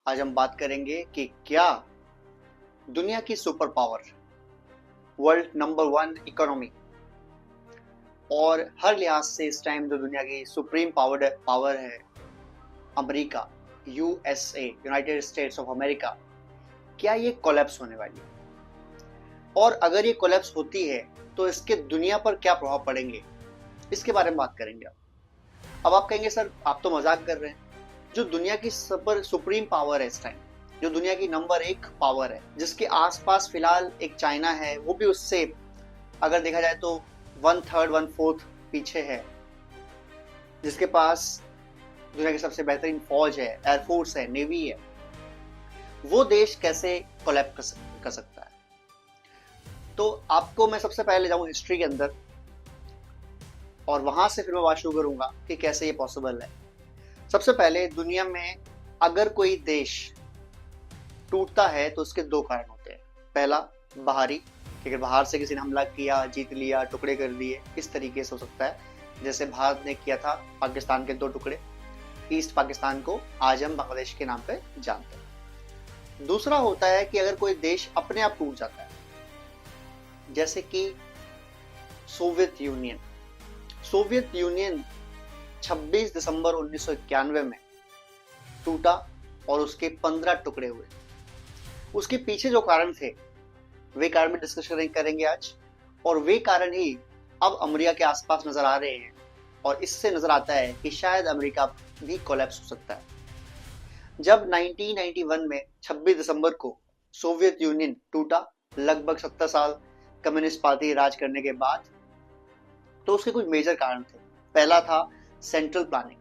आज हम बात करेंगे कि क्या दुनिया की super power, world number one economy और हर लिहाज से इस टाइम जो दुनिया की सुप्रीम पावर है America, USA, United states of America, क्या ये कोलैप्स होने वाली है? और अगर ये कोलैप्स होती है तो इसके दुनिया पर क्या प्रभाव पड़ेंगे, इसके बारे में बात करेंगे। अब आप कहेंगे सर आप तो मजाक कर रहे हैं। जो दुनिया की सुप्रीम पावर है इस टाइम, जो दुनिया की नंबर एक पावर है, जिसके आसपास फिलहाल एक चाइना है, वो भी उससे अगर देखा जाए तो 1/3 1/4 पीछे है, जिसके पास दुनिया की सबसे बेहतरीन फौज है, एयरफोर्स है, नेवी है, वो देश कैसे कोलैप्स कर सकता है? तो आपको मैं सबसे पहले जाऊं हिस्ट्री के अंदर और वहां से फिर मैं बात शुरू करूंगा कि कैसे ये पॉसिबल है। सबसे पहले दुनिया में अगर कोई देश टूटता है तो उसके दो कारण होते हैं। पहला बाहरी, कि अगर बाहर से किसी ने हमला किया, जीत लिया, टुकड़े कर दिए, इस तरीके से हो सकता है, जैसे भारत ने किया था पाकिस्तान के 2 टुकड़े, ईस्ट पाकिस्तान को आज हम बांग्लादेश के नाम पे जानते हैं। दूसरा होता है कि अगर कोई देश अपने आप टूट जाता है, जैसे कि सोवियत यूनियन। सोवियत यूनियन 26 दिसंबर 1991 में टूटा और उसके 15 टुकड़े हुए। उसके पीछे जो कारण थे वे कारण में डिस्कशन करेंगे आज, और वे कारण ही अब अमेरिका के आसपास नजर आ रहे हैं, और इससे नजर आता है कि शायद अमेरिका भी कोलैप्स हो सकता है। जब 1991 में 26 दिसंबर को सोवियत यूनियन टूटा, लगभग 70 साल कम्युनिस्ट पार्टी राज करने के बाद, तो उसके कुछ मेजर कारण थे। पहला था सेंट्रल प्लानिंग।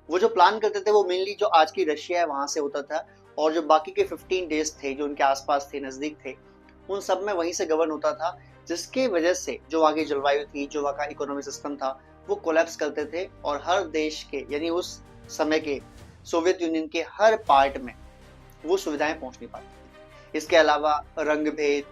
वो जो प्लान करते थे वो मेनली जो आज की रशिया है वहां से होता था, और जो बाकी के 15 देश थे जो उनके आसपास थे, नजदीक थे, उन सब में वहीं से गवर्न होता था, जिसके वजह से जो आगे जलवायु थी, जो वहाँ का इकोनॉमिक सिस्टम था, वो कोलैप्स करते थे, और हर देश के यानी उस समय के सोवियत यूनियन के हर पार्ट में वो सुविधाएं पहुंच नहीं पाती थी। इसके अलावा रंग भेद,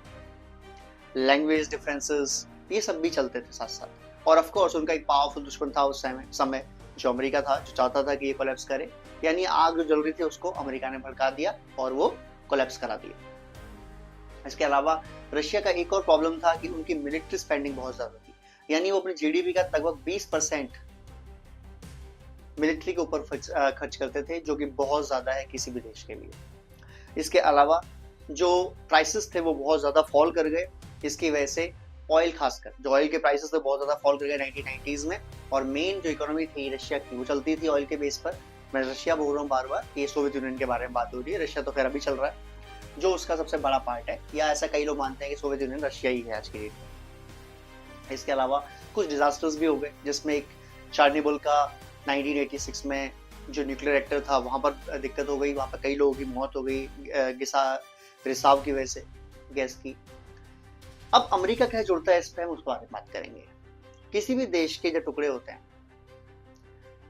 लैंग्वेज डिफरेंसेस, ये सब भी चलते थे साथ साथ। और ऑफ कोर्स उनका एक पावरफुल दुश्मन था उस समय जो अमेरिका था, जो चाहता था कि ये कोलैप्स करे, यानी आग जो जल रही थी उसको अमेरिका ने भड़का दिया और वो कोलैप्स करा दिया। इसके अलावा रशिया का एक और प्रॉब्लम था कि उनकी मिलिट्री स्पेंडिंग बहुत ज्यादा थी, यानी वो अपने जीडीपी का लगभग 20% मिलिट्री के ऊपर खर्च करते थे, जो कि बहुत ज्यादा है किसी भी देश के लिए। इसके अलावा जो प्राइसेस थे वो बहुत ज्यादा फॉल कर गए, इसकी वजह से ऑयल, खासकर जो ऑयल के प्राइसेस थे बहुत ज्यादा फॉल कर गए 1990s में, और मेन जो इकोनॉमी थी रशिया की वो चलती थी ऑयल के बेस पर। मैं रशिया बोल रहा हूँ बार बार, ये सोवियत यूनियन के बारे में बात हो रही है, रशिया तो खैर अभी चल रहा है, जो उसका सबसे बड़ा पार्ट है, या ऐसा कई लोग मानते हैं कि सोवियत यूनियन रशिया ही है आज की डेट में। इसके अलावा कुछ डिजास्टर्स भी हो गए, जिसमें एक चार्निबल का 1986 में जो न्यूक्लियर रिएक्टर था वहां पर दिक्कत हो गई, वहां पर कई लोगों की मौत हो गई रिसाव की वजह से गैस की। अब अमेरिका कैसे जुड़ता है इस पर हम उस बारे में बात करेंगे। किसी भी देश के जो टुकड़े होते हैं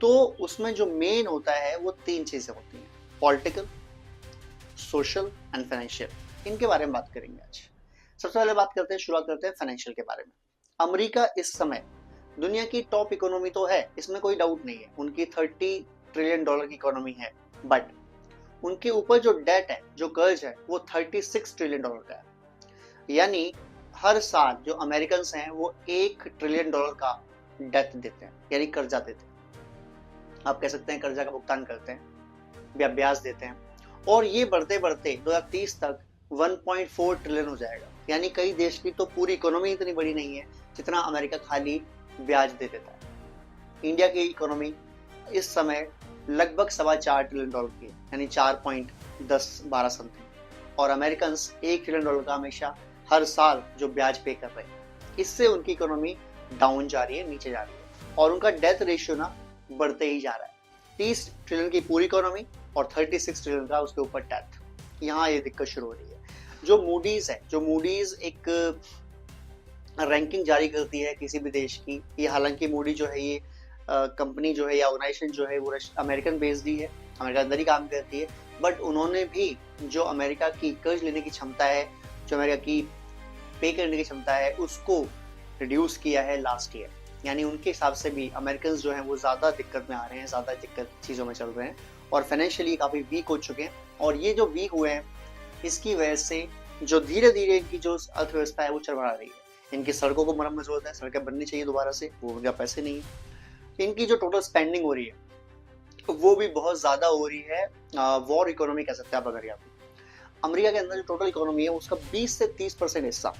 तो उसमें जो मेन होता है वो 3 चीजें होती हैं, पॉलिटिकल, सोशल एंड फाइनेंशियल। इनके बारे में बात करेंगे आज। सबसे पहले बात करते हैं, शुरुआत करते हैं फाइनेंशियल के बारे में। अमेरिका इस समय दुनिया की टॉप इकोनॉमी तो है, इसमें कोई डाउट नहीं है, उनकी $30 ट्रिलियन की इकोनॉमी है, बट उनके ऊपर जो डेट है, जो कर्ज है, वो $36 ट्रिलियन का है। यानी हर साल जो अमेरिकन हैं वो $1 ट्रिलियन का डेट देते हैं, यानी कर्जा देते हैं। आप कह सकते हैं कर्जा का भुगतान करते हैं या ब्याज देते हैं, और ये बढ़ते बढ़ते 2030 तक 1.4 ट्रिलियन हो जाएगा। यानी कई देश की तो पूरी इकोनॉमी इतनी बड़ी नहीं है जितना अमेरिका खाली ब्याज दे देता है। इंडिया की इकोनॉमी इस समय लगभग $4.25 ट्रिलियन की है, यानी 4.10-12 समथिंग, और अमेरिकन $1 ट्रिलियन का हमेशा हर साल जो ब्याज पे कर रहे हैं। इससे उनकी इकोनॉमी डाउन जा रही है, नीचे जा रही है, और उनका डेथ रेशियो ना बढ़ते ही जा रहा है। 30 ट्रिलियन की पूरी इकोनॉमी और 36 ट्रिलियन का उसके ऊपर डेथ, यहाँ ये दिक्कत शुरू हो रही है। जो मूडीज है, जो मूडीज एक रैंकिंग जारी करती है किसी भी देश की, ये हालांकि मूडी जो है ये कंपनी जो है या ऑर्गेनाइजेशन जो है वो अमेरिकन बेस्ड ही है, अमेरिका अंदर ही काम करती है, बट उन्होंने भी जो अमेरिका की कर्ज लेने की क्षमता है, जो अमेरिका की पे करने की क्षमता है, उसको रिड्यूस किया है लास्ट ईयर। यानी उनके हिसाब से भी अमेरिकन जो हैं वो ज़्यादा दिक्कत में आ रहे हैं, ज़्यादा दिक्कत चीज़ों में चल रहे हैं, और फाइनेंशियली काफ़ी वीक हो चुके हैं। और ये जो वीक हुए हैं इसकी वजह से जो धीरे धीरे इनकी जो अर्थव्यवस्था है वो चरमरा रही है। इनकी सड़कों को मरम्मत जरूरत है, सड़कें बननी चाहिए दोबारा से, वो उनका पैसे नहीं है। इनकी जो टोटल स्पेंडिंग हो रही है वो भी बहुत ज़्यादा हो रही है, वॉर इकोनॉमी कह सकते हैं आप अगर यहाँ पे। अमेरिका के अंदर जो टोटल इकोनॉमी है उसका 20 से 30% हिस्सा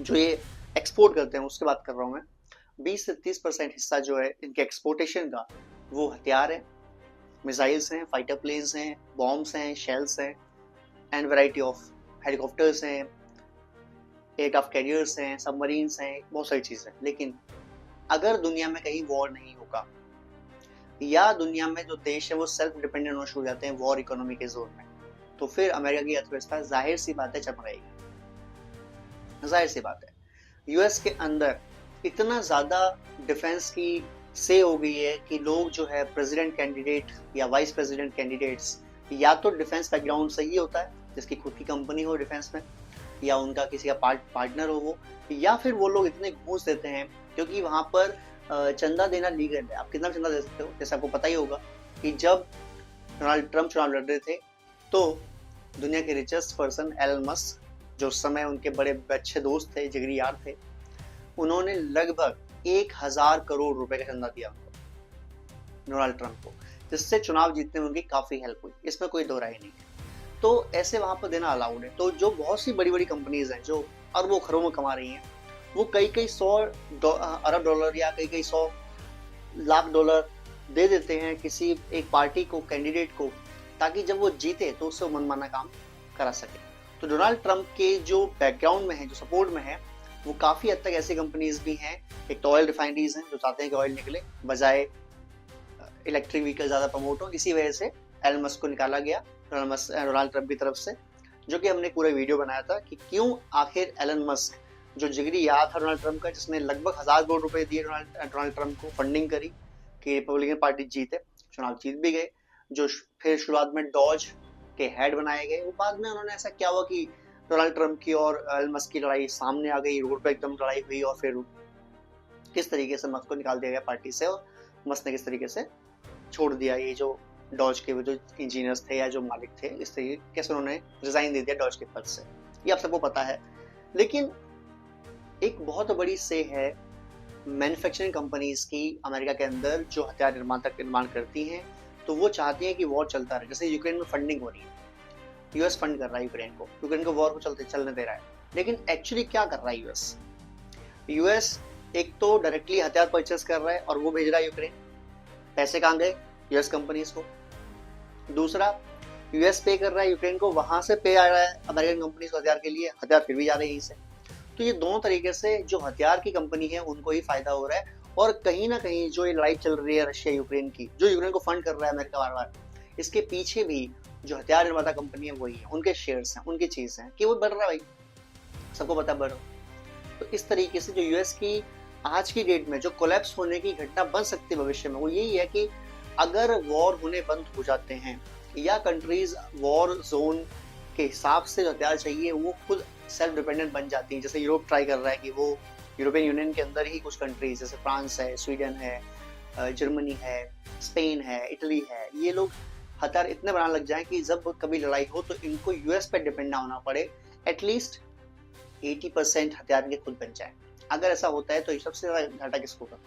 जो ये एक्सपोर्ट करते हैं उसकी बात कर रहा हूँ मैं। 20 से 30% हिस्सा जो है इनके एक्सपोर्टेशन का वो हथियार है, मिसाइल्स हैं, फाइटर प्लेन्स हैं, बॉम्ब्स हैं, शेल्स हैं, एंड वैरायटी ऑफ हेलीकॉप्टर्स हैं, एयरक्राफ्ट कैरियर्स हैं, सबमरीन्स हैं, बहुत सारी चीज़ें। लेकिन अगर दुनिया में कहीं वॉर नहीं होगा या दुनिया में जो देश है वो सेल्फ डिपेंडेंट होना शुरू हो जाते हैं वॉर इकोनॉमी के जोन में, तो फिर अमेरिका की अर्थव्यवस्था जाहिर सी बात है चरमराएगी। जाहिर सी बात है यूएस के अंदर इतना ज़्यादा डिफेंस की से हो गई है कि लोग जो है प्रेसिडेंट कैंडिडेट या वाइस प्रेसिडेंट कैंडिडेट्स या तो डिफेंस बैकग्राउंड से ही होता है, जिसकी खुद की कंपनी हो डिफेंस में, या उनका किसी का पार्टनर हो वो, या फिर वो लोग इतने घूस देते हैं क्योंकि वहाँ पर चंदा देना लीगल है। आप कितना चंदा दे सकते हो? जैसे आपको पता ही होगा कि जब डोनाल्ड ट्रम्प चुनाव लड़ रहे थे तो दुनिया के रिचेस्ट पर्सन एलन मस्क, जो उस समय उनके बड़े अच्छे दोस्त थे, जिगरी यार थे, उन्होंने लगभग 1000 करोड़ रुपए का चंदा दिया उनको, डोनाल्ड ट्रम्प को, जिससे चुनाव जीतने में उनकी काफी हेल्प हुई। इसमें कोई दो राय नहीं है। तो ऐसे वहां पर देना अलाउड है। तो जो बहुत सी बड़ी बड़ी कंपनीज हैं जो अरबों खरबों में कमा रही हैं, वो कई कई 100 अरब डॉलर या कई कई 100 लाख डॉलर दे देते हैं किसी एक पार्टी को, कैंडिडेट को, ताकि जब वो जीते तो उससे मनमाना काम करा सके। तो डोनाल्ड ट्रम्प के जो बैकग्राउंड में है, जो सपोर्ट में है, वो काफ़ी हद तक ऐसी कंपनीज भी हैं। एक तो ऑयल रिफाइनरीज हैं जो चाहते हैं कि ऑयल निकले बजाय इलेक्ट्रिक व्हीकल ज़्यादा प्रमोट हो। इसी वजह से एलन मस्क को निकाला गया डोनाल्ड ट्रम्प की तरफ से, जो कि हमने पूरा वीडियो बनाया था कि क्यों आखिर एलन मस्क, जो जिगरी यार था डोनाल्ड ट्रम्प का, जिसने लगभग 1000 करोड़ रुपए दिए डोनाल्ड ट्रम्प को, फंडिंग करी कि रिपब्लिकन पार्टी जीते, चुनाव जीत भी गए, जो फिर शुरुआत में डॉज के हेड बनाए गए। वो बाद में उन्होंने ऐसा क्या हुआ कि डोनाल्ड ट्रम्प की और एलन मस्क की लड़ाई सामने आ गई, रोड पे एकदम लड़ाई हुई, और फिर किस तरीके से मस्क को निकाल दिया गया पार्टी से और मस्क ने किस तरीके से छोड़ दिया ये जो डॉज के जो इंजीनियर्स थे या जो मालिक थे, इस तरीके कैसे उन्होंने रिजाइन दे दिया डॉज के पद से, ये आप सबको पता है। लेकिन एक बहुत बड़ी से है मैन्युफैक्चरिंग कंपनीज की अमेरिका के अंदर जो हथियार निर्माण करती हैं, तो वो चाहती हैं कि वॉर चलता रहे। जैसे यूक्रेन में फंडिंग हो रही है, यूएस फंड कर रहा है यूक्रेन को वॉर को चलने दे रहा है। लेकिन एक्चुअली क्या कर रहा है यूएस एक तो डायरेक्टली हथियार परचेस कर रहा है और वो भेज रहा है यूक्रेन, पैसे कहाँ गए? यूएस कंपनीज को। दूसरा, यूएस पे कर रहा है यूक्रेन को, वहां से पे आ रहा है अमेरिकन कंपनीज को हथियार के लिए, हथियार फिर भी जा रहे हैं यहीं से। तो ये दोनों तरीके से जो हथियार की कंपनी है उनको ही फायदा हो रहा है। और कहीं ना कहीं जो ये लड़ाई चल रही है रशिया यूक्रेन की, जो यूक्रेन को फंड कर रहा है अमेरिका बार बार, इसके पीछे भी जो हथियार निर्माता कंपनी है वही है, उनके शेयर्स हैं, उनकी चीज है कि वो बढ़ रहा है भाई, सबको पता बढ़ रहा है। तो इस तरीके से जो यूएस की आज की डेट में जो कोलैप्स होने की घटना बन सकती है भविष्य में, वो यही है कि अगर वॉर होने बंद हो जाते हैं या कंट्रीज वॉर जोन के हिसाब से जो हथियार चाहिए वो खुद सेल्फ डिपेंडेंट बन जाती है। जैसे यूरोप ट्राई कर रहा है कि वो यूरोपियन यूनियन के अंदर ही कुछ कंट्रीज जैसे फ्रांस है, स्वीडन है, जर्मनी है, स्पेन है, इटली है, ये लोग हथियार इतने बनाने लग जाएं कि जब कभी लड़ाई हो तो इनको यूएस पे डिपेंड ना होना पड़े, एटलीस्ट 80% हथियार इनके खुद बन जाए। अगर ऐसा होता है तो सबसे ज्यादा घाटा किसको होगा?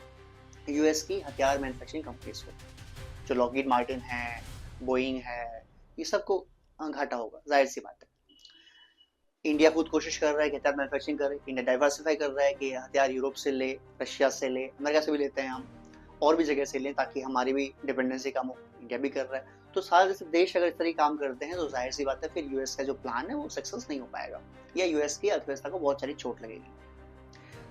यूएस की हथियार मैन्युफैक्चरिंग कंपनीज को, जो लॉकहीड मार्टिन है, बोइंग है, ये सबको घाटा होगा, जाहिर सी बात है। इंडिया खुद कोशिश कर रहा है कि हथियार मैन्युफैक्चरिंग करे, इंडिया डाइवर्सिफाई कर रहा है कि हथियार यूरोप से ले, रशिया से ले, अमेरिका से भी लेते हैं हम, और भी जगह से लें ताकि हमारी भी डिपेंडेंसी कम हो। इंडिया भी कर रहा है। तो सारे जैसे देश अगर इस तरह काम करते हैं तो जाहिर सी बात है फिर यूएस का जो प्लान है वो सक्सेस नहीं हो पाएगा, या यूएस की अर्थव्यवस्था को बहुत सारी चोट लगेगी।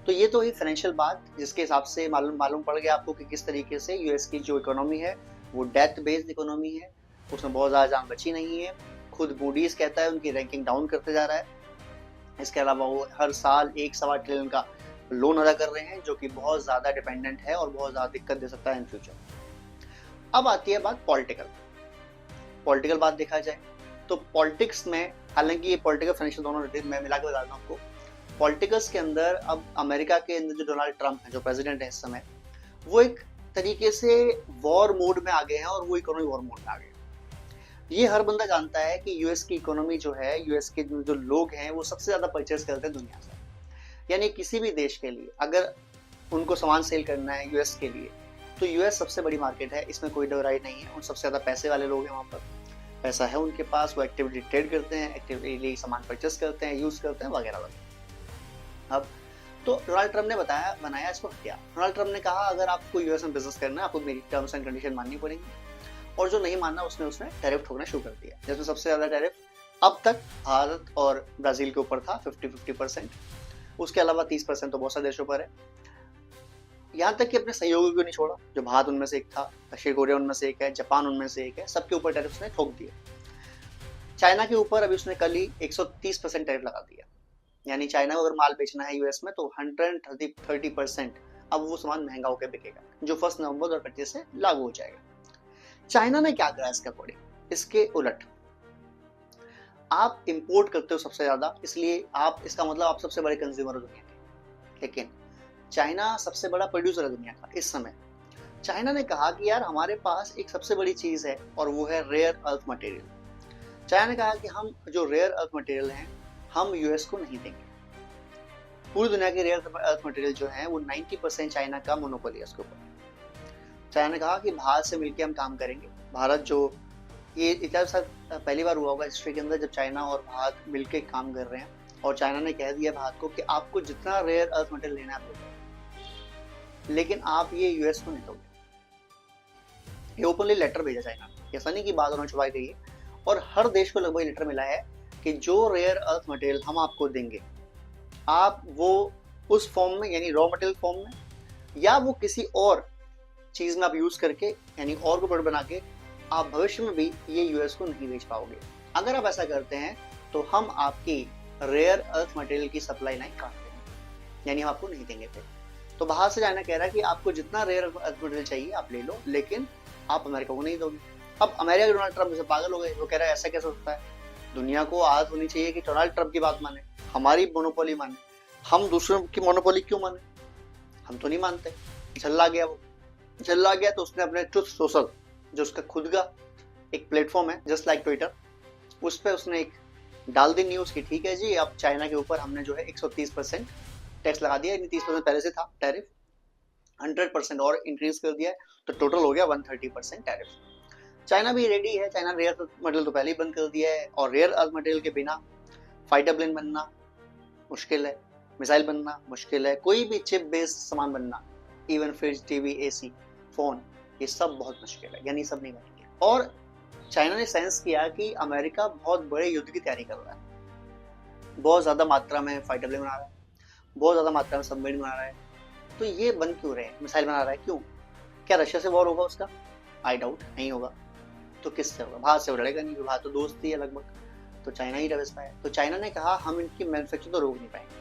तो ये तो ही फाइनेंशियल बात, जिसके हिसाब से मालूम पड़ गया आपको कि किस तरीके से यूएस की जो इकोनॉमी है वो डेथ बेस्ड इकोनॉमी है, उसमें बहुत ज़्यादा जान बची नहीं है। खुद मूडीज कहता है उनकी रैंकिंग डाउन करते जा रहा है। इसके अलावा वो हर साल 1.25 ट्रिलियन का लोन अदा कर रहे हैं, जो कि बहुत ज़्यादा डिपेंडेंट है और बहुत ज़्यादा दिक्कत दे सकता है इन फ्यूचर। अब आती है बात पॉलिटिकल बात देखा जाए तो पॉलिटिक्स में, हालांकि ये पॉलिटिकल फाइनेंशियल दोनों मैं मिला के बता दूं आपको, पॉलिटिकल्स के अंदर अब अमेरिका के अंदर जो डोनाल्ड ट्रम्प है, जो प्रेसिडेंट है इस समय, वो एक तरीके से वॉर मोड में आ गए हैं और वो इकोनॉमी वॉर मोड में आ गए हैं। ये हर बंदा जानता है कि यूएस की इकोनॉमी जो है, यूएस के जो लोग हैं वो सबसे ज्यादा परचेस करते हैं दुनिया से। यानी किसी भी देश के लिए अगर उनको सामान सेल करना है यूएस के लिए, तो यूएस सबसे बड़ी मार्केट है, इसमें कोई डराई नहीं है। उन सबसे ज्यादा पैसे वाले लोग हैं, वहाँ पर पैसा है उनके पास, वो एक्टिवली ट्रेड करते हैं, एक्टिवली सामान परचेस करते हैं, यूज करते हैं वगैरह वगैरह। अब तो डोनाल्ड ट्रम्प ने बनाया इसको हथियार। डोनाल्ड ट्रम्प ने कहा अगर आपको यूएस में बिजनेस करना है आपको मेरी टर्म्स एंड कंडीशन माननी पड़ेगी, और जो नहीं मानना उसने टैरिफ ठोकना शुरू कर दिया, जिसमें सबसे ज्यादा टैरिफ अब तक भारत और ब्राजील के ऊपर था 50-50%। उसके अलावा 30% तो बहुत सारे देशों पर है। यहाँ तक कि अपने सहयोगियों को नहीं छोड़ा, जो भारत उनमें से एक था, दक्षिण कोरिया उनमें से एक है, जापान उनमें से एक है, सबके ऊपर टैरिफ उसने ठोक दिए। चाइना के ऊपर अभी उसने कल ही 130% टैरिफ लगा दिया। यानी चाइना को अगर माल बेचना है यूएस में तो 130% अब वो सामान महंगा होकर बिकेगा, जो 1 नवंबर 2025 से लागू हो जाएगा। चाइना ने क्या करा इसके अकॉर्डिंग? इसके उलट आप इंपोर्ट करते हो सबसे ज्यादा, इसलिए आप, इसका मतलब आप सबसे बड़े कंज्यूमर हो दुनिया के। लेकिन चाइना सबसे बड़ा प्रोड्यूसर है दुनिया का इस समय। चाइना ने कहा कि यार हमारे पास एक सबसे बड़ी चीज है और वो है रेयर अर्थ मटेरियल। चाइना ने कहा कि हम जो रेयर अर्थ मटेरियल हैं हम यूएस को नहीं देंगे। पूरी दुनिया के रेयर अर्थ मटेरियल जो है वो 90% चाइना का मोनोपोली है उसके ऊपर। चाइना ने कहा कि भारत से मिलकर हम काम करेंगे। भारत जो ये इतिहास पहली बार हुआ होगा हिस्ट्री के अंदर जब चाइना और भारत मिलकर काम कर रहे हैं, और चाइना ने कह दिया भारत को कि आपको जितना रेयर अर्थ मटेरियल लेना है लेकिन आप ये यूएस को नहीं दोगे। ये ओपनली लेटर भेजा चाइना ने, ऐसा नहीं कि बात उन्होंने छुपाई गई है। और हर देश को लगभग लेटर मिला है कि जो रेयर अर्थ मटेरियल हम आपको देंगे आप वो उस फॉर्म में, यानी रॉ मटेरियल फॉर्म में, या वो किसी और चीज में आप यूज करके, यानी और को प्रोडक्ट बना के आप भविष्य में भी ये यूएस को नहीं बेच पाओगे। अगर आप ऐसा करते हैं तो हम आपकी रेयर अर्थ मटेरियल की सप्लाई लाइन काट देंगे, यानी हम आपको नहीं देंगे फिर। तो बाहर से चाइना कह रहा है कि आपको जितना रेयर अर्थ मटेरियल चाहिए आप ले लो, लेकिन आप अमेरिका को नहीं दोगे। अब अमेरिका के डोनाल्ड ट्रम्प से पागल हो गए, वो कह रहा है ऐसा कैसे होता है? दुनिया को आदत होनी चाहिए कि डोनाल्ड ट्रम्प की बात माने, हमारी मोनोपोली माने, हम दूसरों की मोनोपोली क्यों माने? हम तो नहीं मानते। झल्ला गया वो, झल्ला गया तो उसने अपने ट्रुथ सोशल, जो उसका खुद का एक प्लेटफॉर्म है जस्ट लाइक ट्विटर, उस पर उसने एक डाल दी न्यूज की ठीक है जी अब चाइना के ऊपर हमने जो है 130% टैक्स लगा दिया, 30% पहले से था टैरिफ, 100% और इंक्रीज कर दिया है, तो टोटल हो गया 130% टैरिफ। चाइना भी रेडी है, चाइना रेयर अर्थ मटेरियल तो पहले ही बंद कर दिया है, और रेयर अर्थ मटेरियल के बिना फाइटर प्लेन बनना मुश्किल है, मिसाइल बनना मुश्किल है, कोई भी चिप बेस्ड सामान बनना, even fridge, TV, AC, phone, ये सब बहुत मुश्किल है, यानी सब नहीं बनेंगे। और चाइना ने सेंस किया कि अमेरिका बहुत बड़े युद्ध की तैयारी कर रहा है, बहुत ज्यादा मात्रा में फाइटर प्लेन बना रहा है, बहुत ज्यादा मात्रा में सबमरीन बना रहा है, तो ये बन क्यों रहे हैं? मिसाइल बना रहा है क्यों? क्या रशिया से वॉर होगा उसका? आई डाउट, नहीं होगा। तो किससे होगा? भारत से लड़ेगा नहीं, भारत तो दोस्त ही है लगभग, तो चाइना ही रवस पाया। तो चाइना ने कहा हम इनकी मैन्युफैक्चरिंग तो रोक नहीं पाएंगे,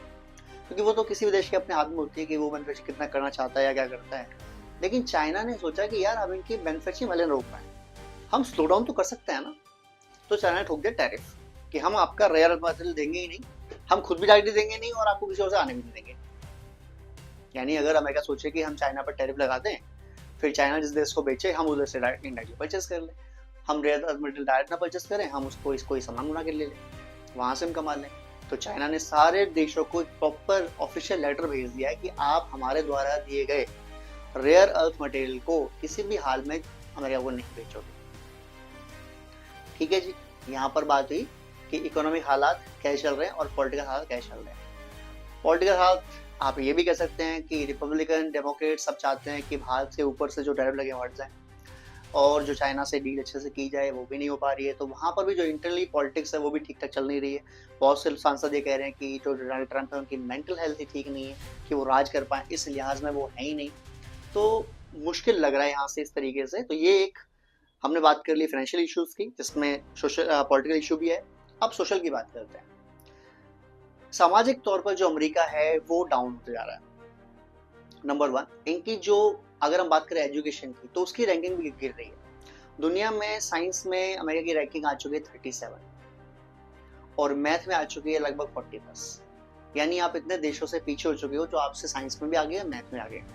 क्योंकि वो तो किसी भी देश के अपने हाथ में होती है कि वो मैन्युफैक्चरिंग कितना करना चाहता है या क्या करता है। लेकिन चाइना ने सोचा कि यार हम इनकी मैन्युफैक्चरिंग भले रोक पाए, हम स्लो डाउन तो कर सकते हैं ना। तो चाइना ने ठोक दिया टैरिफ कि हम आपका रेयर मटेरियल देंगे ही नहीं, हम खुद भी डायरेक्टली देंगे नहीं और आपको किसी और से आने भी नहीं देंगे। यानी अगर अमेरिका सोचे कि हम चाइना पर टैरिफ लगा दें, फिर चाइना जिस देश को बेचे हम उधर से डायरेक्ट इनडायरेक्टली परचेस कर लें, हम रेयर अर्थ मटेरियल डायरेक्ट ना परचेस करें, हम उसको इसको सामान बना के ले लें, वहां से हम कमा लें। तो चाइना ने सारे देशों को प्रॉपर ऑफिशियल लेटर भेज दिया है कि आप हमारे द्वारा दिए गए रेयर अर्थ मटेरियल को किसी भी हाल में अमेरिका को नहीं बेचोगे। ठीक है जी, यहाँ पर बात हुई कि इकोनॉमिक हालात कैसे चल रहे हैं और पॉलिटिकल हालात कैसे चल रहे हैं। पॉलिटिकल हालात आप ये भी कह सकते हैं कि रिपब्लिकन डेमोक्रेट सब चाहते हैं कि भारत के ऊपर से जो टैरिफ लगे हट जाए, और जो चाइना से डील अच्छे से की जाए वो भी नहीं हो पा रही है। तो वहाँ पर भी जो इंटरनली पॉलिटिक्स है वो भी ठीक ठाक चल नहीं रही है। बहुत से सांसद ये कह रहे हैं कि जो डोनाल्ड ट्रम्प है उनकी मेंटल हेल्थ ही ठीक नहीं है कि वो राज कर पाए, इस लिहाज में वो है ही नहीं। तो मुश्किल लग रहा है यहाँ से इस तरीके से। तो ये एक हमने बात कर ली फाइनेंशियल इश्यूज की, जिसमें सोशल पॉलिटिकल इशू भी है। अब सोशल की बात करते हैं। सामाजिक तौर पर जो अमेरिका है वो डाउन होते जा रहा है। नंबर 1, इनकी जो अगर हम बात करें एजुकेशन की तो उसकी रैंकिंग भी गिर रही है। दुनिया में साइंस में अमेरिका की रैंकिंग आ चुकी है 37 और मैथ में आ चुकी है लगभग 40+। यानी आप इतने देशों से पीछे हो चुके हो जो आपसे साइंस में भी आगे हैं, मैथ में आगे हैं।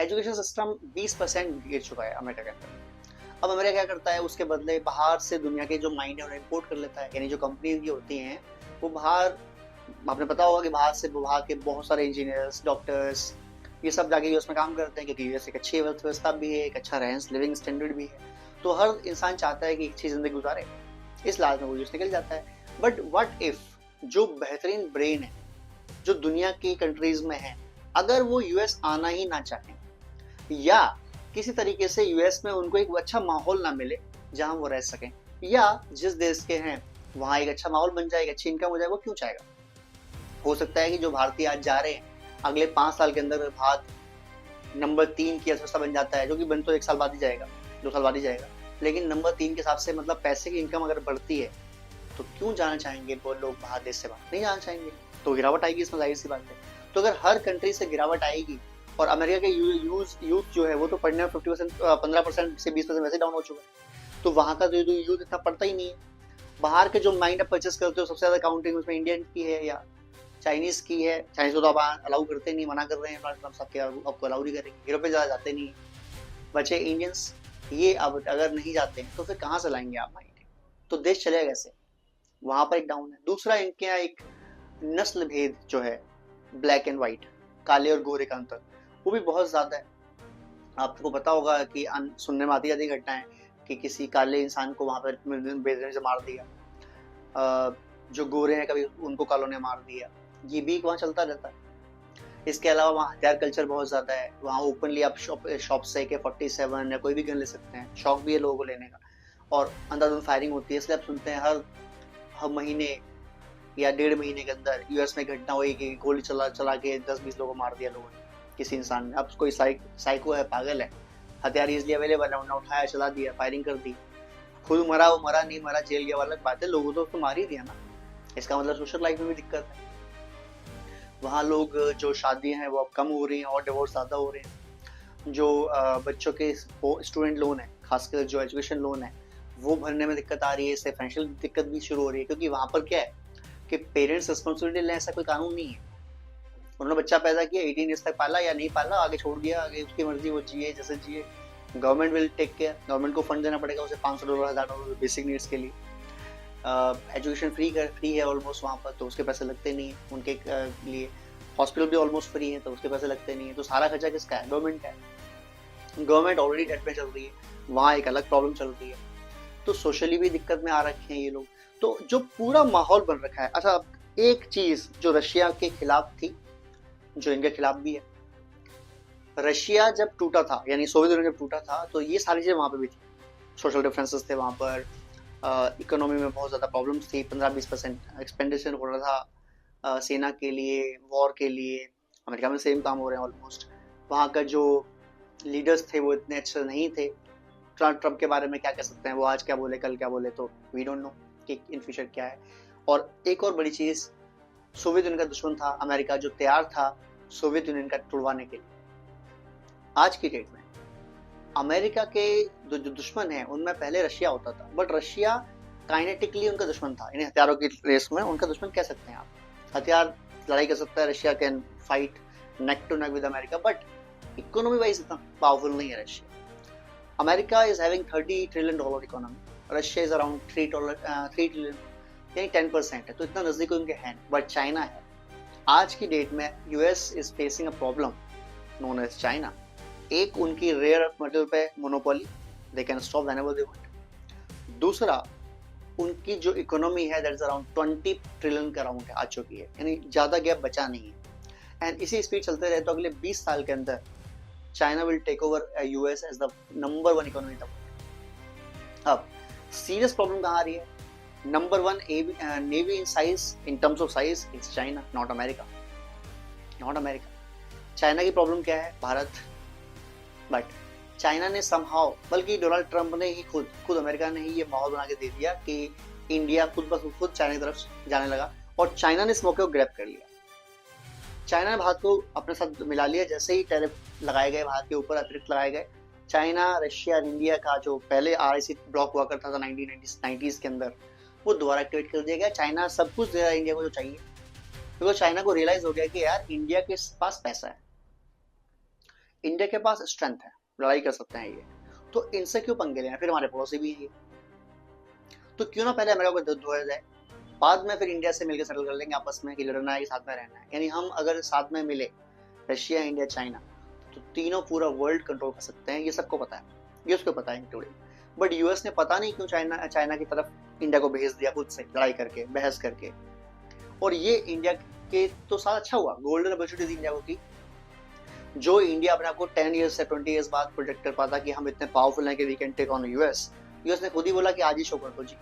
एजुकेशन सिस्टम 20% गिर चुका है अमेरिका के अंदर। अब अमेरिका क्या करता है, उसके बदले बाहर से दुनिया के जो माइंड है उन्हें इम्पोर्ट कर लेता है, यानी जो कंपनीज की होती हैं वो बाहर, आपने पता होगा कि बाहर से विभाग के बहुत सारे इंजीनियर्स, डॉक्टर्स, ये सब जाके यूएस में काम करते हैं, क्योंकि यूएस एक अच्छी अर्थव्यवस्था भी है, एक अच्छा रहन लिविंग स्टैंडर्ड भी है, तो हर इंसान चाहता है कि अच्छी जिंदगी गुजारे, इस लालच में वो यूएस निकल जाता है। बट व्हाट इफ जो बेहतरीन ब्रेन है जो दुनिया की कंट्रीज में है, अगर वो यूएस आना ही ना चाहे, या किसी तरीके से यूएस में उनको एक अच्छा माहौल ना मिले जहां वो रह सकें, या जिस देश के हैं वहां एक अच्छा माहौल बन जाए, एक अच्छी इनकम हो जाए, वो क्यों चाहेगा? हो सकता है कि जो भारतीय आज जा रहे हैं अगले 5 साल के अंदर भारत नंबर 3 की अर्थव्यवस्था बन जाता है, जो कि बन तो 1 साल बाद ही जाएगा, 2 साल बाद ही जाएगा, लेकिन नंबर 3 के हिसाब से मतलब पैसे की इनकम अगर बढ़ती है तो क्यों जाना चाहेंगे वो लोग बाहर देश से? बाहर नहीं जाना चाहेंगे, तो गिरावट आएगी, इसमें जाहिर सी बात है। तो अगर हर कंट्री से गिरावट आएगी, और अमेरिका के यूथ जो है वो तो पढ़ने में 50% 15% से 20% वैसे डाउन हो चुका है, तो वहाँ का जो यूथ इतना पढ़ता ही नहीं है। बाहर के जो माइंड आप परचेस करते हो सबसे ज्यादा काउंटिंग उसमें इंडियन की है या चाइनीज की है। चाइनीज को तो आप अलाउ करते नहीं, मना कर रहे हैं डोनाल्ड ट्रम्प, सबके आपको अलाउ नहीं करेंगे, यूरोप में ज्यादा जाते नहीं, बचे इंडियंस, ये अब अगर नहीं जाते हैं तो फिर कहाँ से लाएंगे आप माइंड? तो देश चलेगा कैसे? वहां पर एक डाउन है। दूसरा, इनके यहाँ एक नस्ल भेद जो है, ब्लैक एंड व्हाइट, काले और गोरे का अंतर, वो भी बहुत ज्यादा है। आपको पता होगा कि सुनने में आती जाती घटनाएं कि किसी काले इंसान को वहां पर बेदरमी से मार दिया, जो गोरे हैं कभी उनको कालों ने मार दिया, ये भी वहाँ चलता रहता है। इसके अलावा वहाँ हथियार कल्चर बहुत ज्यादा है, वहाँ ओपनली आप शॉप से के 47 या कोई भी गन ले सकते हैं, शौक भी है लोगों को लेने का, और अंधाधुंध फायरिंग होती है। इसलिए आप सुनते हैं हर महीने या 1.5 महीने के अंदर यूएस में घटना हुई कि गोली चला चला के 10-20 लोगों को मार दिया लोगों ने, किसी इंसान ने। अब कोई साइको है, पागल है, हथियार इजली अवेलेबल है, उन्होंने उठाया, चला दिया, फायरिंग कर दी, खुद मरा, वो मरा नहीं मरा, जेल गया वाला बात है, लोगों तो मार ही दिया ना। इसका मतलब सोशल लाइफ में भी दिक्कत है। वहाँ लोग जो शादियां हैं वो अब कम हो रही हैं और डिवोर्स ज़्यादा हो रहे हैं। जो बच्चों के स्टूडेंट लोन है, खासकर जो एजुकेशन लोन है, वो भरने में दिक्कत आ रही है, इससे फाइनेंशियल दिक्कत भी शुरू हो रही है, क्योंकि वहाँ पर क्या है कि पेरेंट्स रिस्पॉन्सिबिलिटी लें, ऐसा कोई कानून नहीं है। उन्होंने बच्चा पैदा किया, 18 ईयर्स तक पाला या नहीं पाला, आगे छोड़ दिया, आगे उसकी मर्जी, वो जिए जैसे जिए, government will take care, government को फंड देना पड़ेगा उसे $500 $1000 बेसिक नीड्स के लिए। एजुकेशन फ्री है ऑलमोस्ट वहाँ पर, तो उसके पैसे लगते नहीं है उनके लिए। हॉस्पिटल भी ऑलमोस्ट फ्री है, तो उसके पैसे लगते नहीं है। तो सारा खर्चा किसका है? गवर्नमेंट का है। गवर्नमेंट ऑलरेडी डेट में चल रही है, वहाँ एक अलग प्रॉब्लम चल रही है, तो सोशली भी दिक्कत में आ रखे हैं ये लोग। तो जो पूरा माहौल बन रखा है। अच्छा, एक चीज जो रशिया के खिलाफ थी, जो इनके खिलाफ भी है, रशिया जब टूटा था, यानी सोवियत यूनियन जब टूटा था, तो ये सारी चीजें वहां पर भी थी। सोशल डिफरेंसेस थे वहां पर, इकोनॉमी में बहुत ज्यादा प्रॉब्लम्स थी, 15-20% एक्सपेंडिचर हो रहा था सेना के लिए, वॉर के लिए। अमेरिका में सेम काम हो रहे हैं ऑलमोस्ट। वहाँ का जो लीडर्स थे वो इतने अच्छे नहीं थे। ट्रम्प के बारे में क्या कह सकते हैं, वो आज क्या बोले कल क्या बोले, तो वी डोंट नो कि इन फ्यूचर क्या है। और एक और बड़ी चीज, सोवियत यूनियन का दुश्मन था अमेरिका, जो तैयार था सोवियत यूनियन का टुड़वाने के लिए। आज की डेट में अमेरिका के जो दुश्मन है उनमें पहले रशिया होता था, बट रशिया काइनेटिकली उनका दुश्मन था, यानी हथियारों की रेस में उनका दुश्मन कह सकते हैं आप। हथियार लड़ाई कर सकता है, Russia can fight neck to neck with America, but economy wise इतना पावरफुल नहीं है Russia. America is having $30 trillion economy, Russia is around $3 trillion, यानी 10% है, तो इतना नजदीक उनके है। बट चाइना है। आज की डेट में US is facing a problem known as China. एक, उनकी रेयर अर्थ मेटल पे monopoly, they can stop whenever they want. दूसरा, उनकी जो इकोनॉमी है दैट इज अराउंड 20 ट्रिलियन के अराउंड है, आ चुकी है, यानी ज्यादा गैप बचा नहीं है। एंड इसी स्पीड चलते रहे तो अगले 20 साल के अंदर China will take over US as the number 1 economy in the world. अब सीरियस प्रॉब्लम कहाँ आ रही है? Number 1 navy in size, in terms of size, it's China, not America, not America. China की प्रॉब्लम क्या है? भारत। बट चाइना ने somehow, बल्कि डोनाल्ड ट्रम्प ने ही खुद अमेरिका ने ही ये माहौल बना के दे दिया कि इंडिया खुद चाइना की तरफ जाने लगा, और चाइना ने इस मौके को ग्रैब कर लिया। चाइना ने भारत को अपने साथ मिला लिया। जैसे ही टैरिफ लगाए गए भारत के ऊपर, अतिरिक्त लगाए गए, चाइना, रशिया और इंडिया का जो पहले RIC ब्लॉक हुआ करता था 1990s के अंदर, वो दोबारा एक्टिवेट कर दिया गया। चाइना सब कुछ दे रहा है इंडिया को जो चाहिए, क्योंकि चाइना को रियलाइज हो गया कि यार इंडिया के पास पैसा है, इंडिया के पास स्ट्रेंथ है, लड़ाई कर सकते हैं ये, तो इनसे क्यों पंगे लेना? फिर हमारे पड़ोसी भी है, तो क्यों ना पहले अमेरिका को धोया जाए, बाद में फिर इंडिया से मिलकर सेटल कर लेंगे आपस में कि लड़ना है कि साथ में रहना है। यानी हम अगर साथ में मिले, रशिया, इंडिया, चाइना, तो तीनों पूरा वर्ल्ड कंट्रोल कर सकते हैं, ये सबको पता है, ये उसको पता है इंक्लूडिंग। बट यूएस ने पता नहीं क्यों चाइना की तरफ इंडिया को भेज दिया, खुद से लड़ाई करके, बहस करके। और ये इंडिया के तो साथ अच्छा हुआ, गोल्डन अपॉर्चुनिटीज इंडिया को की, जो इंडिया अपने आपको 10 ईयर्स से 20 ईयर्स बाद प्रोजेक्ट कर पाता कि हम इतने पावरफुल हैं कि we can take on US. US ने खुद ही बोला कि आज ही शो कर दो जी,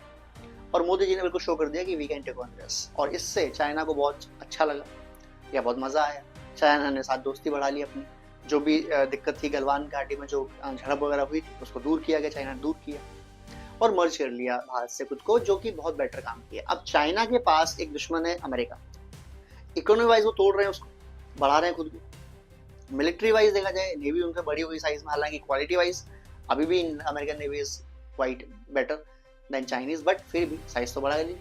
और मोदी जी ने बिल्कुल शो कर दिया कि we can take on US. और इससे चाइना को बहुत अच्छा लगा या बहुत मजा आया, चाइना ने साथ दोस्ती बढ़ा ली अपनी, जो भी दिक्कत थी गलवान घाटी में, जो झड़प वगैरह हुई थी, उसको दूर किया गया, चाइना ने दूर किया और मर्ज कर लिया भारत से खुद को, जो कि बहुत बेटर काम किया। अब चाइना के पास एक दुश्मन है अमेरिका, इकोनॉमी वाइज वो तोड़ रहे हैं उसको, बढ़ा रहे हैं खुद को। मिलिट्री वाइज देखा जाए, नेवी उनसे बड़ी हुई साइज में, हालांकि क्वालिटी वाइज अभी भी American navy is quite better than Chinese, but फिर भी साइज तो बढ़ा ली,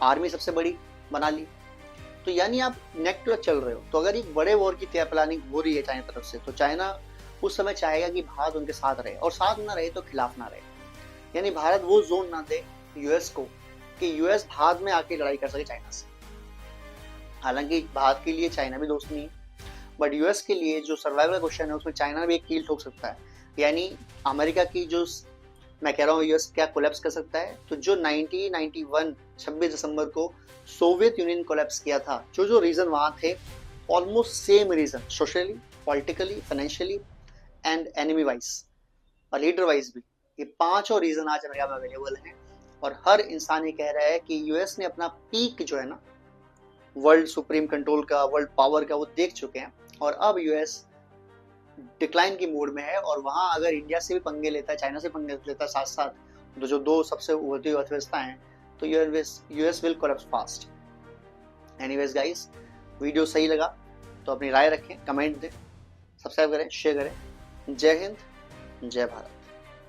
आर्मी सबसे बड़ी बना ली। तो यानी आप नेक टू चल रहे हो। तो अगर एक बड़े वॉर की तैयार प्लानिंग हो रही है चाइना तरफ से, तो चाइना उस समय चाहेगा कि भारत उनके साथ रहे, और साथ ना रहे तो खिलाफ ना रहे। यानी भारत वो जोन ना दे यूएस को कि यूएस भारत में आके लड़ाई कर सके चाइना से। हालांकि भारत के लिए चाइना भी दोस्त नहीं है, बट यूएस के लिए जो सर्वाइवल क्वेश्चन है उसमें चाइना भी एक कील ठोक सकता है। यानी अमेरिका की जो, मैं कह रहा हूँ यूएस क्या कोलैप्स कर सकता है, तो जो 1991 26 दिसंबर को सोवियत यूनियन कोलैप्स किया था, जो रीजन वहां थे, almost same reason, socially, politically, financially and enemy wise और लीडर वाइज भी, ये पांचों रीजन आज अमेरिका में अवेलेबल हैं। और हर इंसान ये कह रहा है कि यूएस ने अपना पीक जो है ना वर्ल्ड सुप्रीम कंट्रोल का, वर्ल्ड पावर का, वो देख चुके हैं, और अब यूएस डिक्लाइन की मोड में है। और वहां अगर इंडिया से भी पंगे लेता है, चाइना से पंगे लेता है साथ साथ, तो जो दो सबसे उभरती हुई अर्थव्यवस्था हैं, तो US will collapse fast. Anyways guys, video सही लगा तो अपनी राय रखें, कमेंट दें, सब्सक्राइब करें, शेयर करें। जय हिंद, जय भारत।